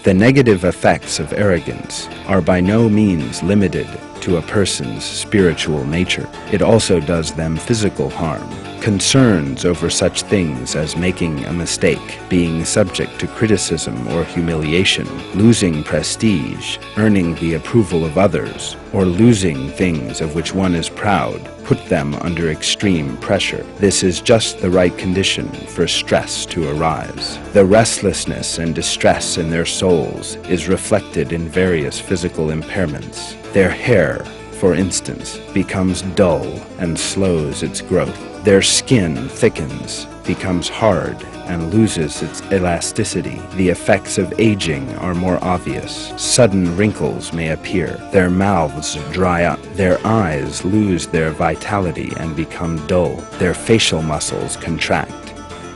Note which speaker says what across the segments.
Speaker 1: The negative effects of arrogance are by no means limited to a person's spiritual nature. It also does them physical harm. Concerns over such things as making a mistake, being subject to criticism or humiliation, losing prestige, earning the approval of others, or losing things of which one is proud, put them under extreme pressure. This is just the right condition for stress to arise. The restlessness and distress in their souls is reflected in various physical impairments. Their hair, for instance, becomes dull and slows its growth. Their skin thickens, becomes hard, and loses its elasticity. The effects of aging are more obvious. Sudden wrinkles may appear. Their mouths dry up. Their eyes lose their vitality and become dull. Their facial muscles contract,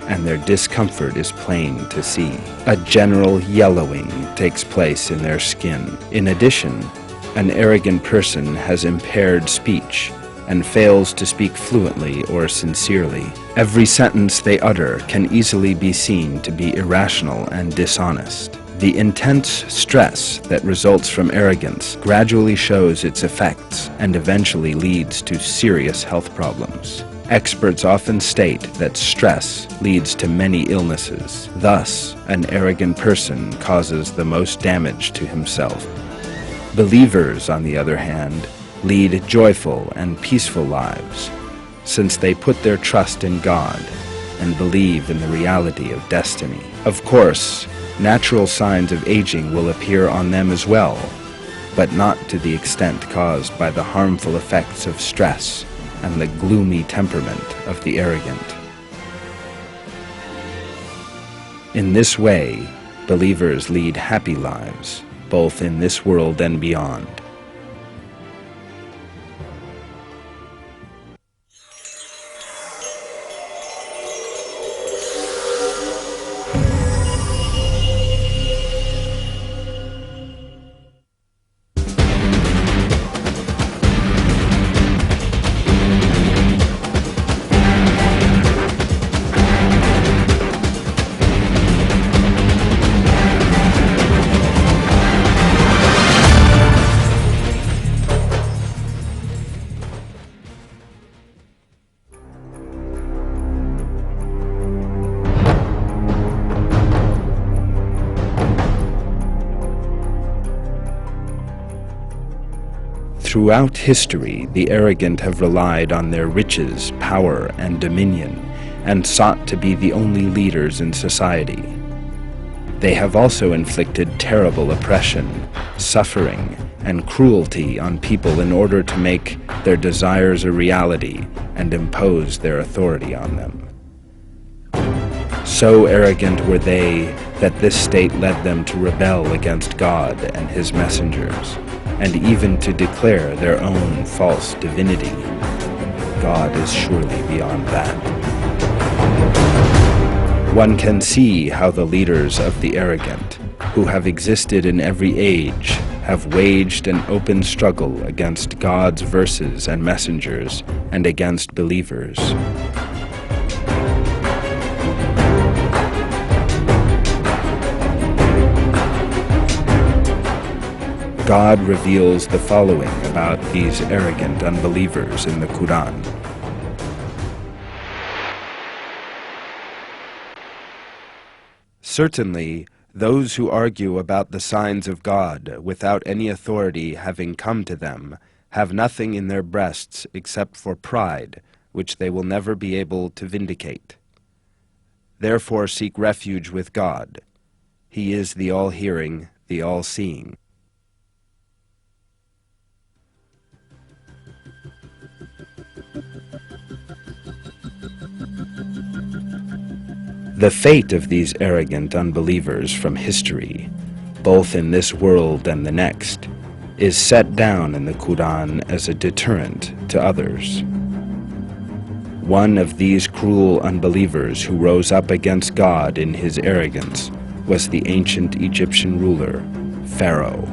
Speaker 1: and their discomfort is plain to see. A general yellowing takes place in their skin. In addition, an arrogant person has impaired speech and fails to speak fluently or sincerely. Every sentence they utter can easily be seen to be irrational and dishonest. The intense stress that results from arrogance gradually shows its effects and eventually leads to serious health problems. Experts often state that stress leads to many illnesses. Thus, an arrogant person causes the most damage to himself. Believers, on the other hand, lead joyful and peaceful lives, since they put their trust in God and believe in the reality of destiny. Of course, natural signs of aging will appear on them as well, but not to the extent caused by the harmful effects of stress and the gloomy temperament of the arrogant. In this way, believers lead happy lives, both in this world and beyond. Throughout history, the arrogant have relied on their riches, power, and dominion, and sought to be the only leaders in society. They have also inflicted terrible oppression, suffering, and cruelty on people in order to make their desires a reality and impose their authority on them. So arrogant were they that this state led them to rebel against God and His messengers, and even to declare their own false divinity. God is surely beyond that. One can see how the leaders of the arrogant, who have existed in every age, have waged an open struggle against God's verses and messengers and against believers. God reveals the following about these arrogant unbelievers in the Quran. Certainly, those who argue about the signs of God without any authority having come to them have nothing in their breasts except for pride, which they will never be able to vindicate. Therefore seek refuge with God. He is the all-hearing, the all-seeing. The fate of these arrogant unbelievers from history, both in this world and the next, is set down in the Quran as a deterrent to others. One of these cruel unbelievers who rose up against God in his arrogance was the ancient Egyptian ruler, Pharaoh.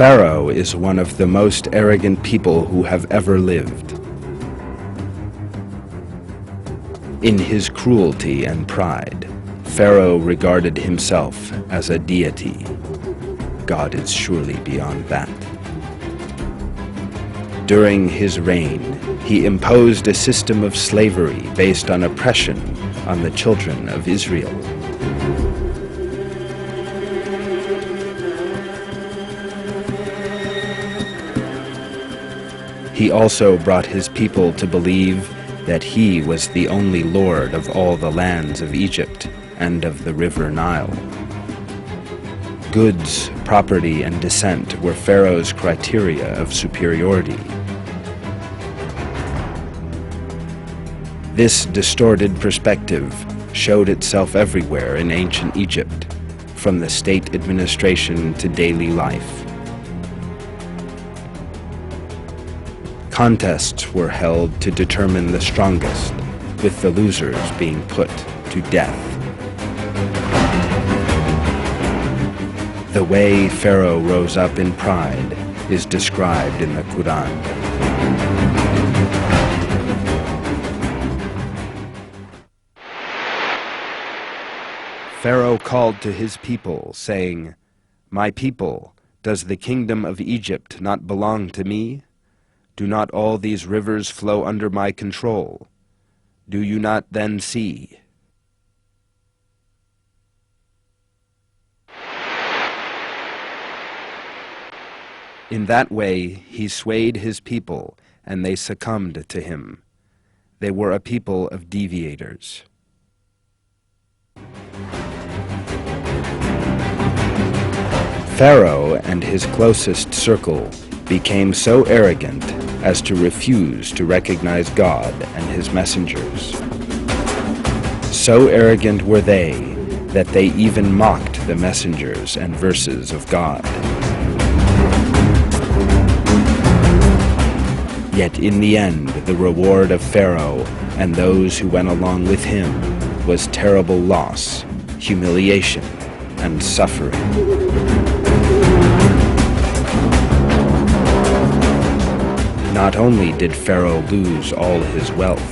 Speaker 1: Pharaoh is one of the most arrogant people who have ever lived. In his cruelty and pride, Pharaoh regarded himself as a deity. God is surely beyond that. During his reign, he imposed a system of slavery based on oppression on the children of Israel. He also brought his people to believe that he was the only Lord of all the lands of Egypt and of the river Nile. Goods, property, and descent were Pharaoh's criteria of superiority. This distorted perspective showed itself everywhere in ancient Egypt, from the state administration to daily life. Contests were held to determine the strongest, with the losers being put to death. The way Pharaoh rose up in pride is described in the Quran. Pharaoh called to his people, saying, "My people, does the kingdom of Egypt not belong to me? Do not all these rivers flow under my control? Do you not then see?" In that way he swayed his people, and they succumbed to him. They were a people of deviators. Pharaoh and his closest circle became so arrogant as to refuse to recognize God and his messengers. So arrogant were they that they even mocked the messengers and verses of God. Yet in the end, the reward of Pharaoh and those who went along with him was terrible loss, humiliation, and suffering. Not only did Pharaoh lose all his wealth,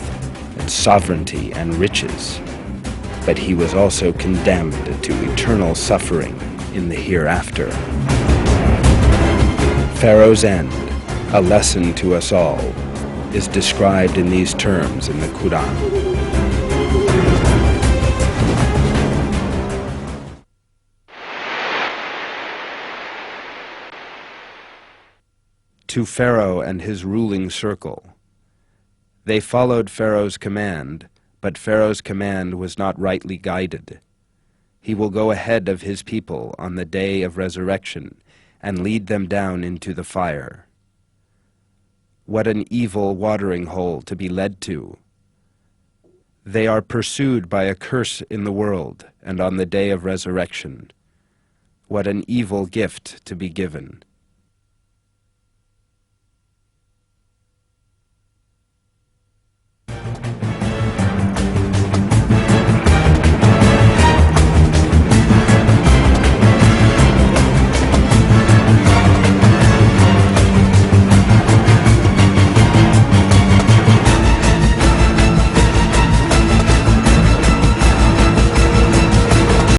Speaker 1: and sovereignty and riches, but he was also condemned to eternal suffering in the hereafter. Pharaoh's end, a lesson to us all, is described in these terms in the Quran. To Pharaoh and his ruling circle. They followed Pharaoh's command, but Pharaoh's command was not rightly guided. He will go ahead of his people on the day of resurrection and lead them down into the fire. What an evil watering hole to be led to! They are pursued by a curse in the world and on the day of resurrection. What an evil gift to be given!